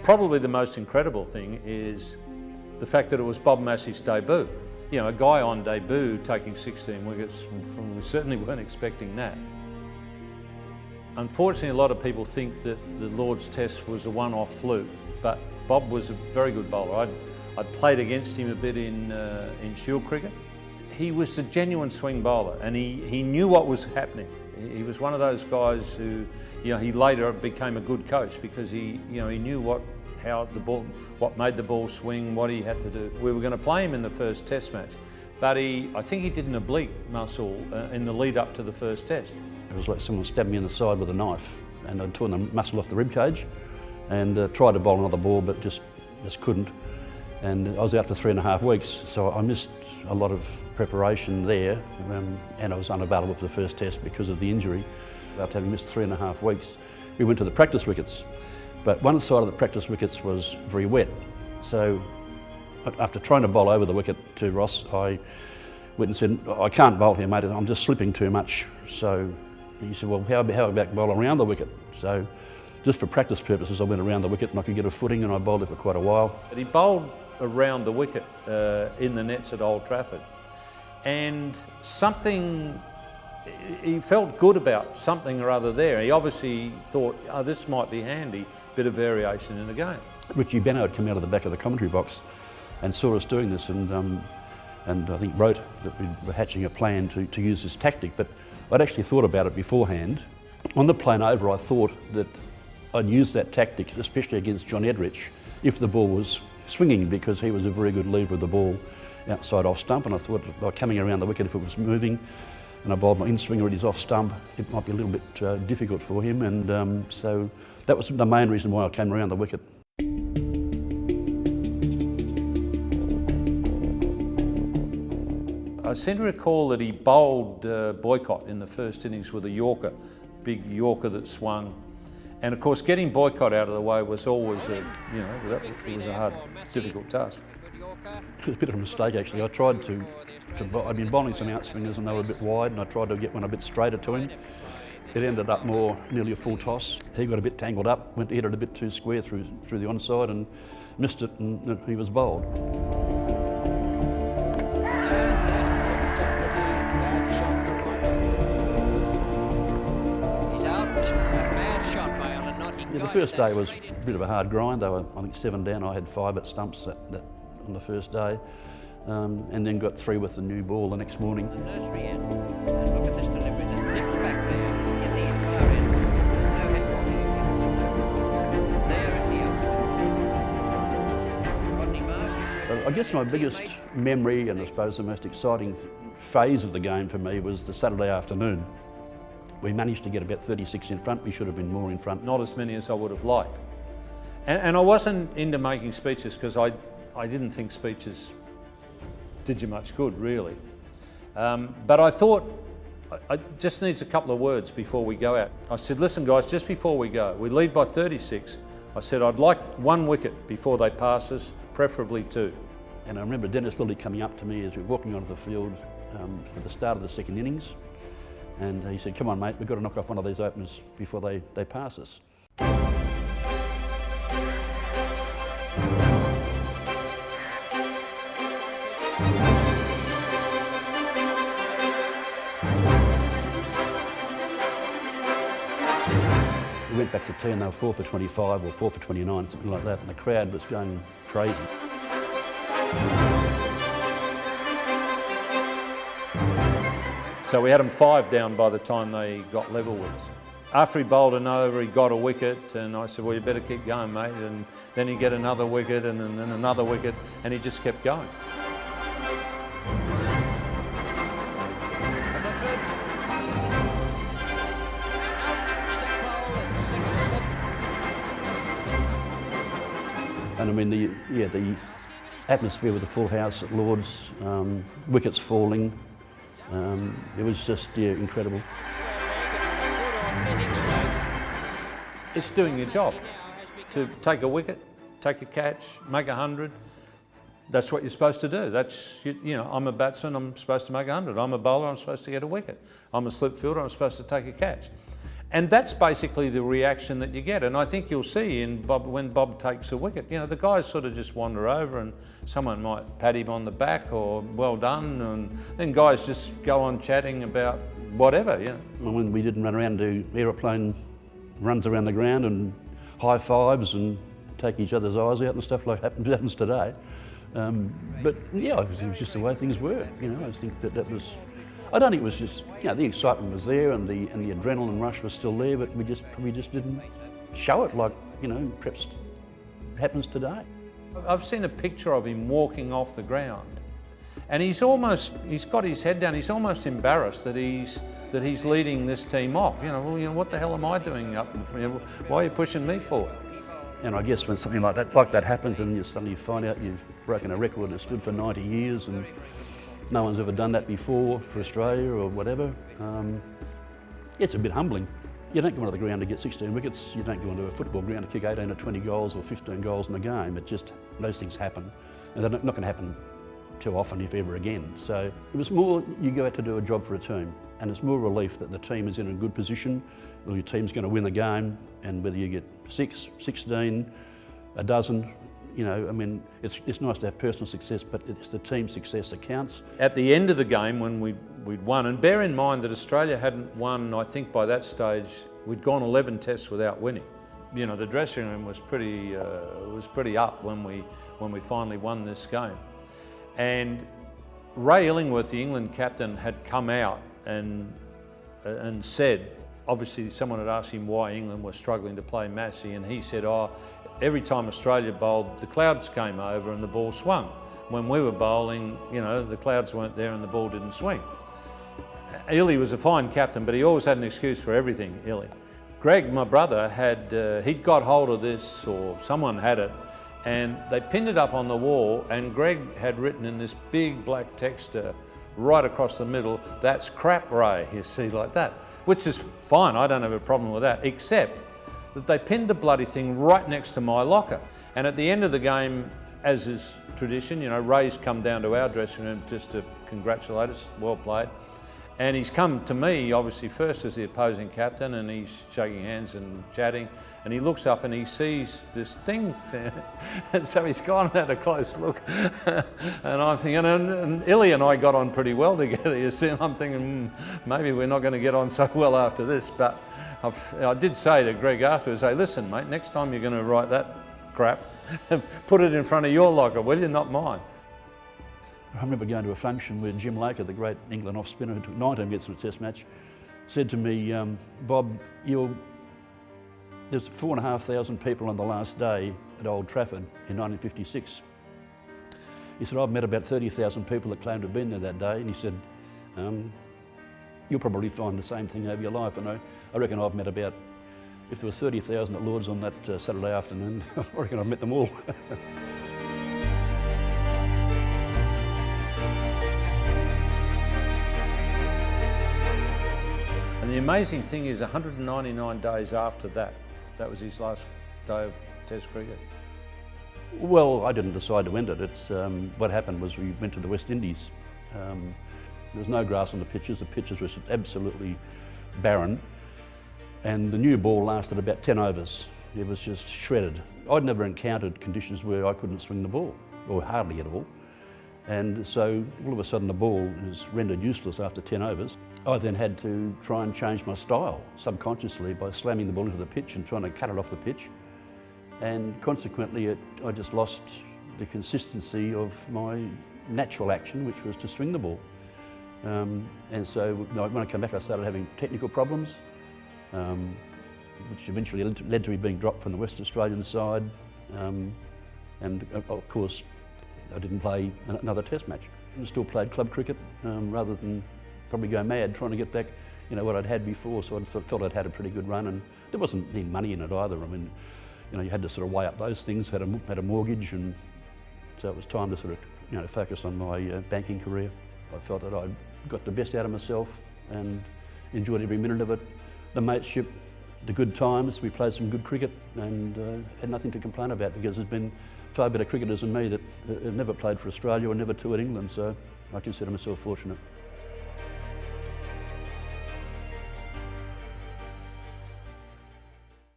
probably the most incredible thing is the fact that it was Bob Massie's debut. You know, a guy on debut taking 16 wickets, we certainly weren't expecting that. Unfortunately, a lot of people think that the Lord's Test was a one-off fluke, but Bob was a very good bowler. I'd played against him a bit in Shield cricket. He was a genuine swing bowler, and he knew what was happening. He was one of those guys who, you know, he later became a good coach because he knew what made the ball swing, what he had to do. We were going to play him in the first Test match, but I think he did an oblique muscle in the lead up to the first Test. It was like someone stabbed me in the side with a knife, and I'd torn the muscle off the rib cage, and tried to bowl another ball, but just couldn't. And I was out for 3.5 weeks, so I missed a lot of preparation there, and I was unavailable for the first Test because of the injury. After having missed 3.5 weeks, we went to the practice wickets, but one side of the practice wickets was very wet. So after trying to bowl over the wicket to Ross, I went and said, "I can't bowl here, mate, I'm just slipping too much." So he said, "Well, how about bowl around the wicket?" So just for practice purposes, I went around the wicket and I could get a footing, and I bowled it for quite a while. But he bowled around the wicket in the nets at Old Trafford, and he felt good about something or other there. He obviously thought, "Oh, this might be handy, bit of variation in the game." Richie Benno had come out of the back of the commentary box and saw us doing this, and I think wrote that we were hatching a plan to use this tactic, but I'd actually thought about it beforehand. On the plane over, I thought that I'd use that tactic, especially against John Edrich, if the ball was swinging, because he was a very good leader of the ball outside off stump, and I thought by coming around the wicket, if it was moving and I bowled my in-swinger at his off stump, it might be a little bit difficult for him, and so that was the main reason why I came around the wicket. I seem to recall that he bowled Boycott in the first innings with a Yorker, big Yorker that swung. And of course, getting Boycott out of the way was always it was a hard, difficult task. It was a bit of a mistake actually. I tried I'd been bowling some outswingers and they were a bit wide, and I tried to get one a bit straighter to him. It ended up nearly a full toss. He got a bit tangled up, went to hit it a bit too square through the onside and missed it, and he was bowled. Yeah, the first day was a bit of a hard grind. They were, I think, 7 down. I had 5 at stumps on the first day, and then got 3 with the new ball the next morning. The nursery end, and look at this delivery that clips back there in the far end. There's no head bobby. There is the outside. Rodney Marsh. I guess my biggest memory, and I suppose the most exciting phase of the game for me, was the Saturday afternoon. We managed to get about 36 in front. We should have been more in front. Not as many as I would have liked. And I wasn't into making speeches because I didn't think speeches did you much good, really. But I thought, I just needs a couple of words before we go out. I said, "Listen guys, just before we go, we lead by 36. I said, I'd like 1 wicket before they pass us, preferably 2. And I remember Dennis Lilly coming up to me as we were walking onto the field for the start of the second innings. And he said, "Come on, mate, we've got to knock off one of these openers before they pass us." We went back to tea and they were 4 for 25 or 4 for 29, something like that, and the crowd was going crazy. So we had them 5 down by the time they got level with us. After he bowled an over, he got a wicket, and I said, "Well, you better keep going, mate." And then he'd get another wicket, and then another wicket, and he just kept going. And that's it. Step ball and second slip. And I mean, the atmosphere with the full house at Lord's, wickets falling, it was just incredible. It's doing your job. To take a wicket, take a catch, make 100. That's what you're supposed to do. I'm a batsman, I'm supposed to make 100. I'm a bowler, I'm supposed to get a wicket. I'm a slip fielder, I'm supposed to take a catch. And that's basically the reaction that you get. And I think you'll see when Bob takes a wicket, the guys sort of just wander over and someone might pat him on the back or well done, and then guys just go on chatting about whatever. When we didn't run around and do aeroplane runs around the ground and high fives and take each other's eyes out and stuff like happens today. But yeah, it was just the way things were. I think that was. I don't think it was just, the excitement was there and the adrenaline rush was still there, but we just didn't show it like, perhaps happens today. I've seen a picture of him walking off the ground, and he's got his head down. He's almost embarrassed that he's leading this team off. What the hell am I doing up? Why are you pushing me forward? And I guess when something like that happens, and you suddenly find out you've broken a record that stood for 90 years, and no one's ever done that before for Australia or whatever. It's a bit humbling. You don't go onto the ground to get 16 wickets. You don't go onto a football ground to kick 18 or 20 goals or 15 goals in a game. Those things happen. And they're not going to happen too often, if ever again. So it was more, you go out to do a job for a team. And it's more relief that the team is in a good position, or your team's going to win the game, and whether you get 6, 16, a dozen, it's nice to have personal success, but it's the team success that counts. At the end of the game when we'd won, and bear in mind that Australia hadn't won, I think by that stage, we'd gone 11 tests without winning. The dressing room was pretty up when we finally won this game. And Ray Illingworth, the England captain, had come out and said, obviously someone had asked him why England was struggling to play Massie, and he said, every time Australia bowled, the clouds came over and the ball swung. When we were bowling, the clouds weren't there and the ball didn't swing. Illy was a fine captain, but he always had an excuse for everything, Illy. Greg, my brother, he'd got hold of this, or someone had it, and they pinned it up on the wall, and Greg had written in this big black text right across the middle, "That's crap, Ray," you see, like that, which is fine, I don't have a problem with that, except that they pinned the bloody thing right next to my locker. And at the end of the game, as is tradition, Ray's come down to our dressing room just to congratulate us, well played. And he's come to me, obviously, first as the opposing captain, and he's shaking hands and chatting, and he looks up and he sees this thing, and so he's gone and had a close look. And I'm thinking, and Illy and I got on pretty well together, you see, and I'm thinking, maybe we're not going to get on so well after this, but I did say to Greg afterwards, "Hey, listen, mate, next time you're going to write that crap, put it in front of your locker, will you, not mine?" I remember going to a function where Jim Laker, the great England off-spinner who took 19 wickets in a test match, said to me, "Bob, there's 4,500 people on the last day at Old Trafford in 1956. He said, "I've met about 30,000 people that claim to have been there that day." And he said, "You'll probably find the same thing over your life." And I reckon I've met about, if there was 30,000 at Lord's on that Saturday afternoon, I reckon I've met them all. And the amazing thing is 199 days after that was his last day of Test cricket. Well, I didn't decide to end it. What happened was we went to the West Indies. There was no grass on the pitches. The pitches were absolutely barren. And the new ball lasted about 10 overs. It was just shredded. I'd never encountered conditions where I couldn't swing the ball, or hardly at all. And so all of a sudden the ball was rendered useless after 10 overs. I then had to try and change my style subconsciously by slamming the ball into the pitch and trying to cut it off the pitch. And consequently I just lost the consistency of my natural action, which was to swing the ball. And so when I came back, I started having technical problems, which eventually led to me being dropped from the West Australian side. And of course, I didn't play another test match. I still played club cricket rather than probably go mad trying to get back, what I'd had before. So I thought I'd had a pretty good run, and there wasn't any money in it either. I mean, you had to sort of weigh up those things. Had a mortgage, and so it was time to sort of, focus on my banking career. I felt that I'd got the best out of myself and enjoyed every minute of it. The mateship, the good times. We played some good cricket and had nothing to complain about, because there's been far better cricketers than me that never played for Australia or never toured England, so I consider myself fortunate.